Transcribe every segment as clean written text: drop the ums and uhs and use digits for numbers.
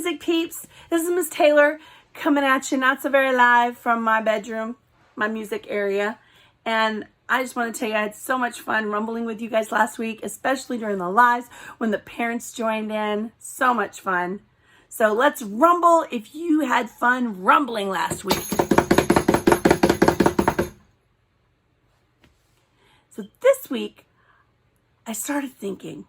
music peeps. This is Miss Taylor coming at you not so very live from my bedroom, my music area. And I just want to tell you I had so much fun rumbling with you guys last week, especially during the lives when the parents joined in. So much fun. So let's rumble if you had fun rumbling last week. So this week, I started thinking,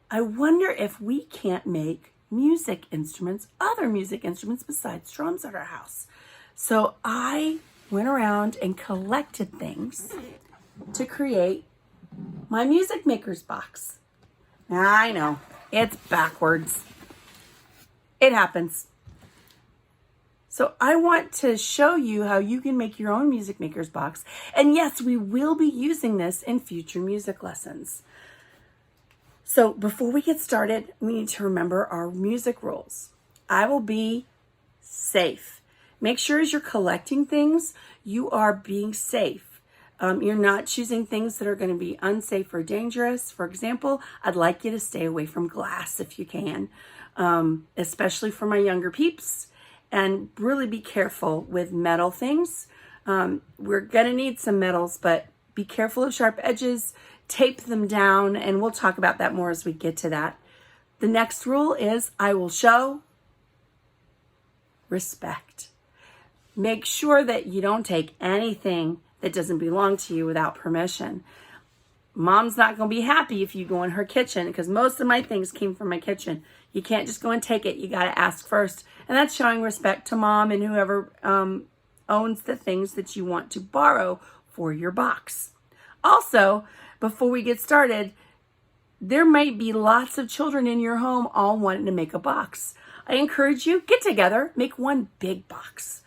I wonder if we can't make music instruments, other music instruments besides drums at our house. So I went around and collected things to create my music maker's box. Now, I know, it's backwards. It happens. So I want to show you how you can make your own music maker's box. And yes, we will be using this in future music lessons. So before we get started, we need to remember our music rules. I will be safe. Make sure as you're collecting things, you are being safe. You're not choosing things that are going to be unsafe or dangerous. For example, I'd like you to stay away from glass if you can, especially for my younger peeps. And really be careful with metal things. We're going to need some metals, but be careful of sharp edges. Tape them down, and we'll talk about that more as we get to that. The next rule is I will show respect. Make sure that you don't take anything that doesn't belong to you without permission. Mom's not going to be happy if you go in her kitchen because most of my things came from my kitchen. You can't just go and take it. You got to ask first. And that's showing respect to mom and whoever owns the things that you want to borrow for your box. Also, before we get started, there might be lots of children in your home all wanting to make a box. I encourage you, get together, make one big box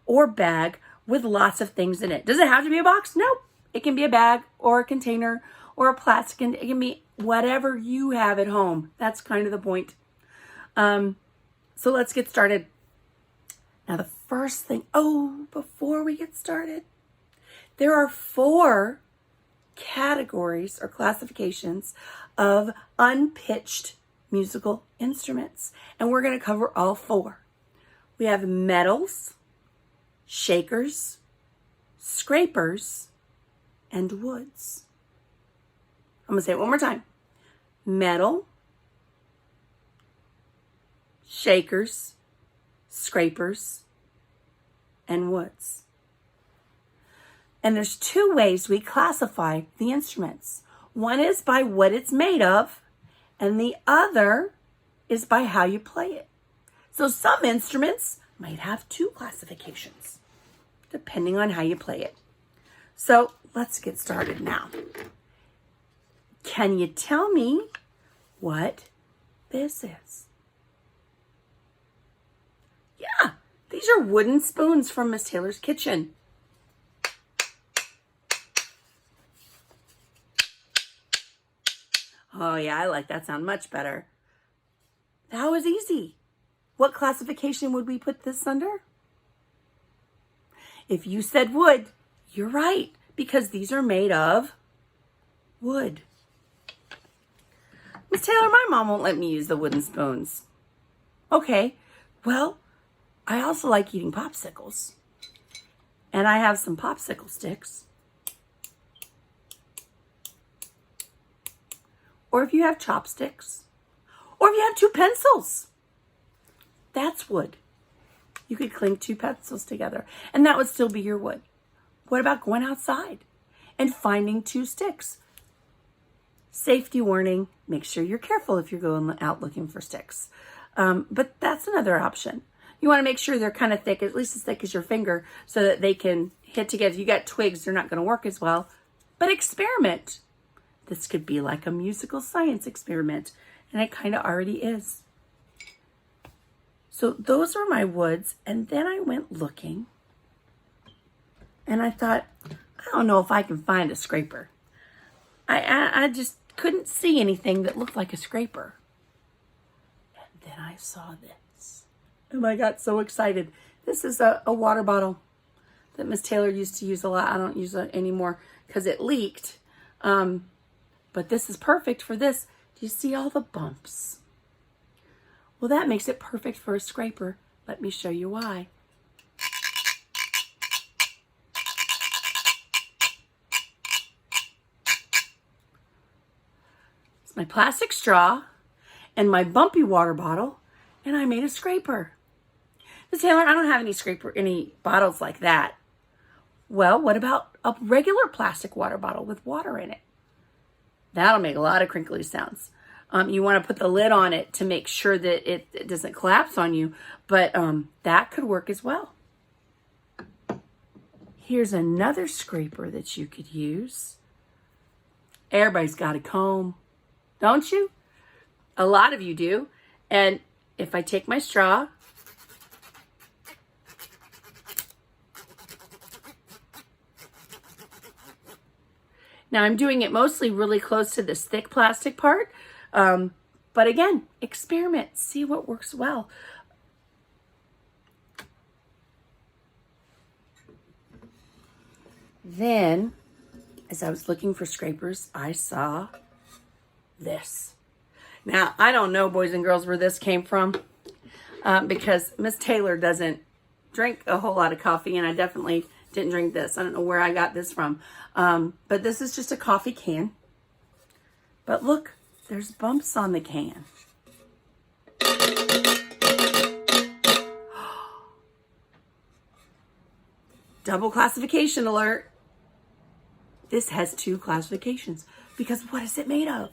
or bag with lots of things in it. Does it have to be a box? Nope. It can be a bag or a container or a plastic. It can be whatever you have at home. That's kind of the point. So let's get started. Now the first thing, before we get started, there are 4 categories or classifications of unpitched musical instruments. And we're going to cover all 4. We have metals, shakers, scrapers, and woods. I'm going to say it one more time. Metal, shakers, scrapers, and woods. And there's 2 ways we classify the instruments. One is by what it's made of, and the other is by how you play it. So some instruments might have 2 classifications, depending on how you play it. So let's get started now. Can you tell me what this is? Yeah, these are wooden spoons from Miss Taylor's kitchen. Oh yeah, I like that sound much better. That was easy. What classification would we put this under? If you said wood, you're right, because these are made of wood. Miss Taylor, my mom won't let me use the wooden spoons. Okay, well, I also like eating popsicles. And I have some popsicle sticks. Or if you have chopsticks. Or if you have 2 pencils. That's wood. You could clink 2 pencils together. And that would still be your wood. What about going outside and finding 2 sticks? Safety warning. Make sure you're careful if you're going out looking for sticks. But that's another option. You want to make sure they're kind of thick, at least as thick as your finger, so that they can hit together. If you got twigs, they're not going to work as well. But experiment. This could be like a musical science experiment, and it kind of already is. So those are my woods, and then I went looking, and I thought, I don't know if I can find a scraper. I just couldn't see anything that looked like a scraper. And then I saw this, and I got so excited. This is a water bottle that Miss Taylor used to use a lot. I don't use it anymore because it leaked. But this is perfect for this. Do you see all the bumps? Well, that makes it perfect for a scraper. Let me show you why. It's my plastic straw and my bumpy water bottle, and I made a scraper. Miss Taylor, I don't have any bottles like that. Well, what about a regular plastic water bottle with water in it? That'll make a lot of crinkly sounds. You want to put the lid on it to make sure that it doesn't collapse on you, but that could work as well. Here's another scraper that you could use. Everybody's got a comb, don't you? A lot of you do. And if I take my straw, now I'm doing it mostly really close to this thick plastic part. But again, experiment, see what works well. Then, as I was looking for scrapers, I saw this. Now, I don't know, boys and girls, where this came from, because Miss Taylor doesn't drink a whole lot of coffee, and I definitely didn't drink this. I don't know where I got this from. But this is just a coffee can. But look, there's bumps on the can. Double classification alert. This has 2 classifications because what is it made of?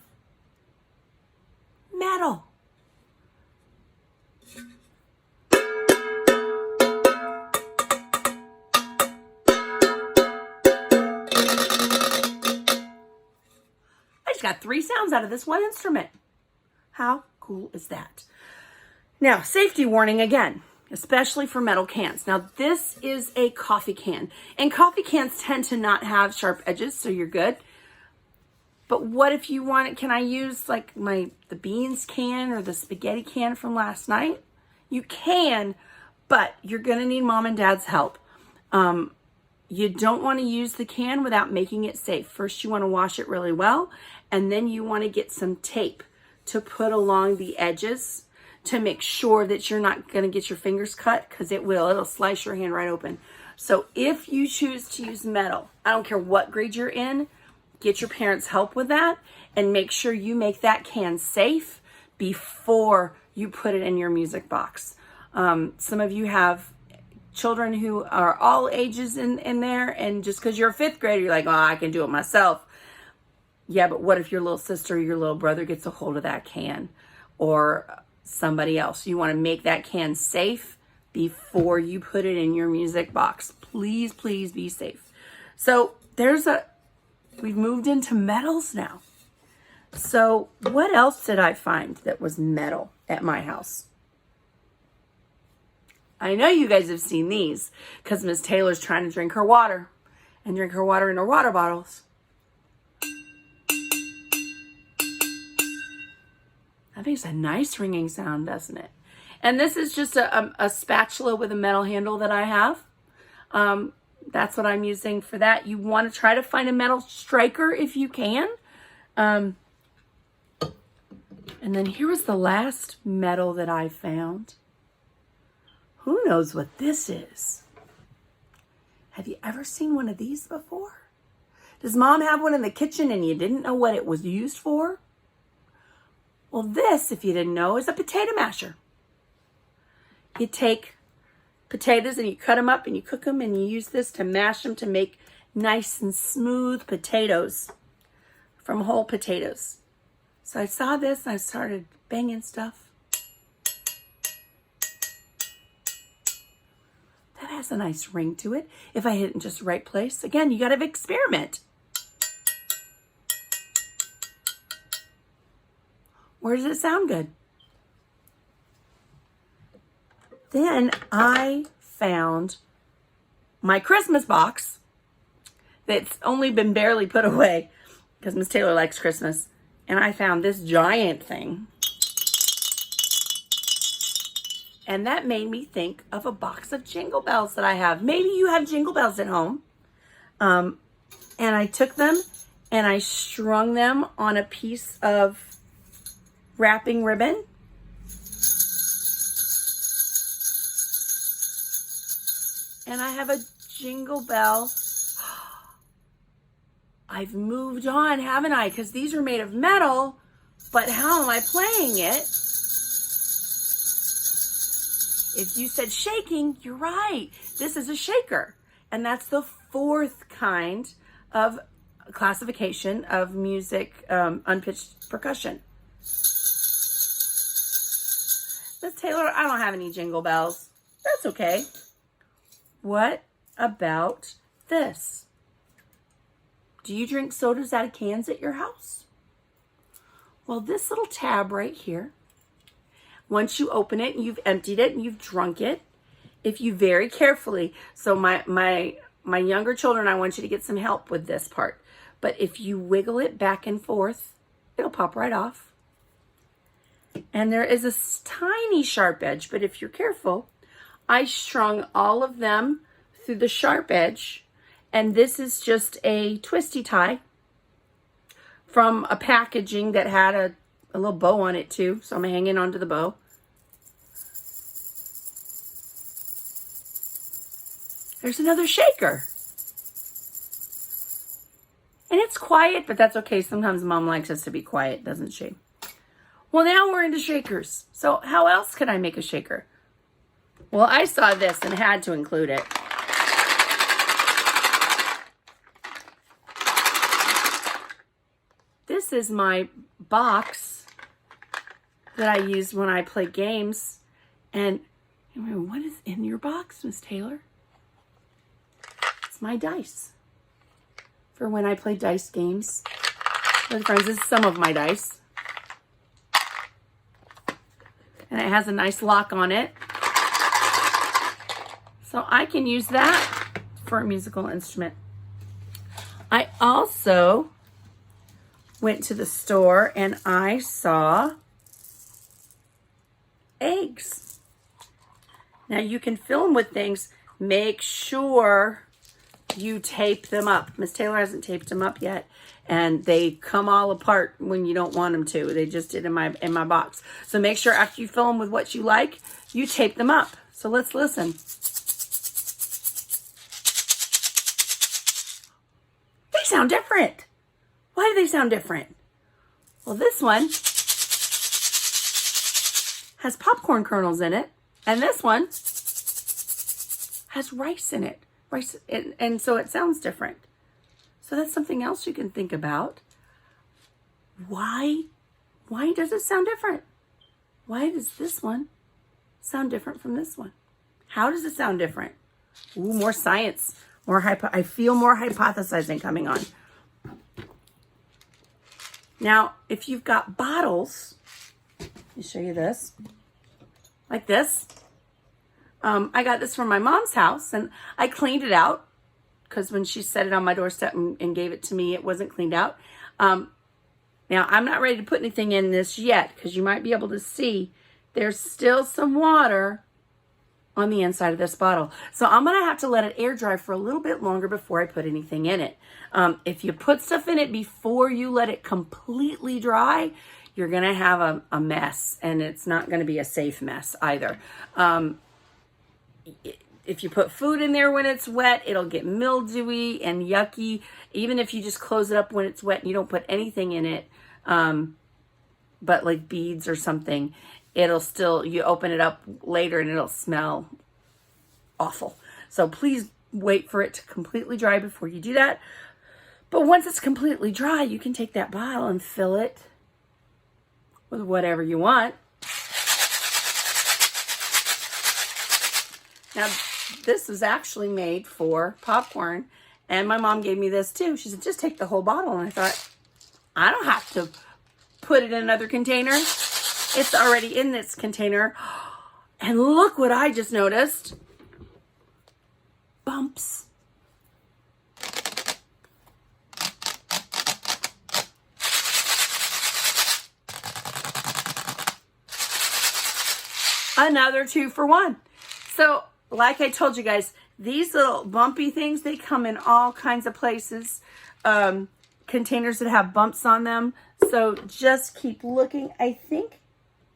Metal. Got 3 sounds out of this one instrument. How cool is that? Now, safety warning again, especially for metal cans. Now, this is a coffee can, and coffee cans tend to not have sharp edges, so you're good. But what if you want it? Can I use like the beans can or the spaghetti can from last night? You can, but you're gonna need mom and dad's help. You don't want to use the can without making it safe. First, you want to wash it really well, and then you want to get some tape to put along the edges to make sure that you're not going to get your fingers cut, because it'll slice your hand right open. So if you choose to use metal, I don't care what grade you're in, get your parents' help with that, and make sure you make that can safe before you put it in your music box. Some of you have children who are all ages in there, and just because you're a 5th grader, you're like, oh, I can do it myself. Yeah, but what if your little sister or your little brother gets a hold of that can, or somebody else? You want to make that can safe before you put it in your music box. Please, please be safe. So we've moved into metals now. So what else did I find that was metal at my house? I know you guys have seen these because Miss Taylor's trying to drink her water in her water bottles. That makes a nice ringing sound, doesn't it? And this is just a spatula with a metal handle that I have. That's what I'm using for that. You want to try to find a metal striker if you can. And then here was the last metal that I found. Who knows what this is? Have you ever seen one of these before? Does mom have one in the kitchen and you didn't know what it was used for? Well, this, if you didn't know, is a potato masher. You take potatoes and you cut them up and you cook them, and you use this to mash them to make nice and smooth potatoes from whole potatoes. So I saw this and I started banging stuff. That has a nice ring to it if I hit it in just the right place. Again, you got to experiment. Where does it sound good? Then I found my Christmas box that's only been barely put away because Miss Taylor likes Christmas. And I found this giant thing. And that made me think of a box of jingle bells that I have. Maybe you have jingle bells at home. And I took them and I strung them on a piece of wrapping ribbon. And I have a jingle bell. I've moved on, haven't I? Because these are made of metal, but how am I playing it? If you said shaking, you're right. This is a shaker. And that's the fourth kind of classification of music, unpitched percussion. Miss Taylor, I don't have any jingle bells. That's okay. What about this? Do you drink sodas out of cans at your house? Well, this little tab right here, once you open it and you've emptied it and you've drunk it, if you very carefully, so my younger children, I want you to get some help with this part, but if you wiggle it back and forth, it'll pop right off. And there is a tiny sharp edge, but if you're careful, I strung all of them through the sharp edge, and this is just a twisty tie from a packaging that had a little bow on it too, so I'm hanging onto the bow. There's another shaker. And it's quiet, but that's okay. Sometimes Mom likes us to be quiet, doesn't she? Well, now we're into shakers. So how else could I make a shaker? Well, I saw this and had to include it. This is my box that I use when I play games. And what is in your box, Miss Taylor? It's my dice. For when I play dice games with friends, this is some of my dice. And it has a nice lock on it. So I can use that for a musical instrument. I also went to the store and I saw eggs. Now you can film with things. Make sure you tape them up. Miss Taylor hasn't taped them up yet, and they come all apart when you don't want them to. They just did in my box. So make sure after you film with what you like, you tape them up. So let's listen. They sound different. Why do they sound different? Well, this one has popcorn kernels in it, and this one has rice in it. Rice, and so it sounds different. So that's something else you can think about. Why does it sound different? Why does this one sound different from this one? How does it sound different? Ooh, more science. I feel more hypothesizing coming on. Now, if you've got bottles, let me show you this. Like this. I got this from my mom's house, and I cleaned it out because when she set it on my doorstep and gave it to me, it wasn't cleaned out. Now, I'm not ready to put anything in this yet because you might be able to see there's still some water on the inside of this bottle. So I'm going to have to let it air dry for a little bit longer before I put anything in it. If you put stuff in it before you let it completely dry, you're going to have a mess, and it's not going to be a safe mess either. If you put food in there when it's wet, it'll get mildewy and yucky. Even if you just close it up when it's wet and you don't put anything in it, but like beads or something, it'll still, you open it up later and it'll smell awful. So please wait for it to completely dry before you do that. But once it's completely dry, you can take that bottle and fill it with whatever you want. Now, this was actually made for popcorn, and my mom gave me this too. She said, just take the whole bottle. And I thought, I don't have to put it in another container. It's already in this container. And look what I just noticed. Bumps. Another 2 for 1. So, like I told you guys, these little bumpy things, they come in all kinds of places. Containers that have bumps on them. So just keep looking. I think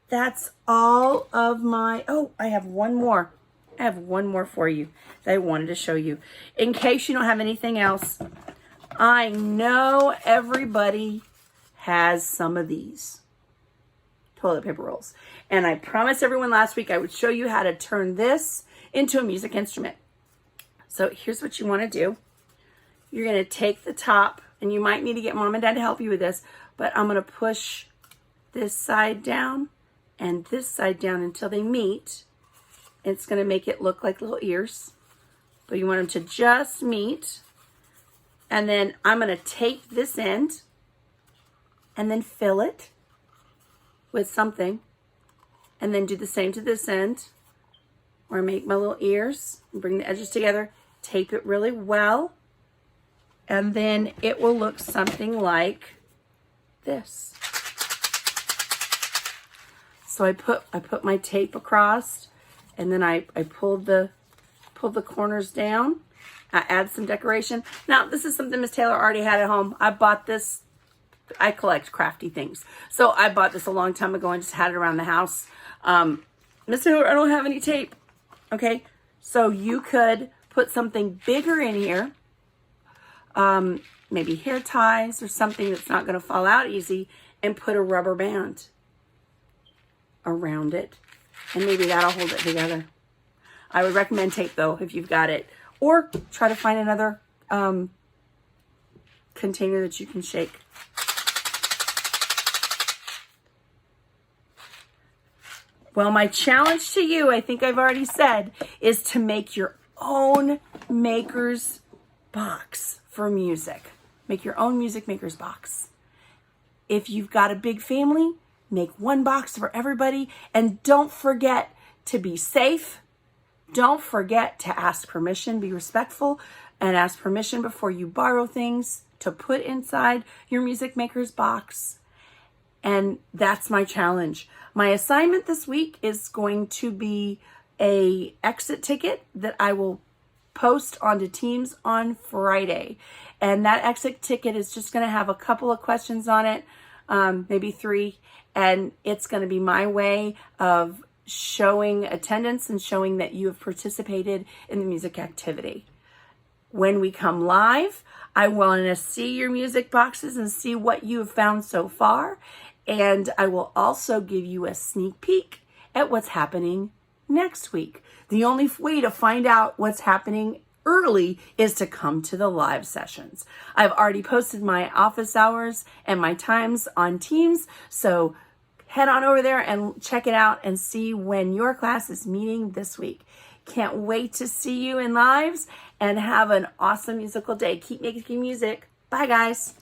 that's all of my, oh, I have one more. I have one more for you that I wanted to show you. In case you don't have anything else, I know everybody has some of these toilet paper rolls. And I promised everyone last week I would show you how to turn this into a music instrument. So here's what you want to do. You're going to take the top, and you might need to get mom and dad to help you with this, but I'm going to push this side down and this side down until they meet. It's going to make it look like little ears, but you want them to just meet. And then I'm going to take this end and then fill it with something, and then do the same to this end, or make my little ears and bring the edges together, tape it really well, and then it will look something like this. So I put my tape across, and then I pulled the corners down. I add some decoration. Now, this is something Miss Taylor already had at home. I bought this. I collect crafty things. So I bought this a long time ago and just had it around the house. Miss Taylor, I don't have any tape. Okay, so you could put something bigger in here. Maybe hair ties or something that's not going to fall out easy, and put a rubber band around it. And maybe that'll hold it together. I would recommend tape though, if you've got it. Or try to find another container that you can shake. Well, my challenge to you, I think I've already said, is to make your own maker's box for music. Make your own music maker's box. If you've got a big family, make one box for everybody. And don't forget to be safe. Don't forget to ask permission. Be respectful and ask permission before you borrow things to put inside your music maker's box. And that's my challenge. My assignment this week is going to be a exit ticket that I will post onto Teams on Friday. And that exit ticket is just going to have a couple of questions on it, maybe 3. And it's going to be my way of showing attendance and showing that you have participated in the music activity. When we come live, I want to see your music boxes and see what you have found so far. And I will also give you a sneak peek at what's happening next week. The only way to find out what's happening early is to come to the live sessions. I've already posted my office hours and my times on Teams, so head on over there and check it out and see when your class is meeting this week. Can't wait to see you in lives, and have an awesome musical day. Keep making music. Bye, guys.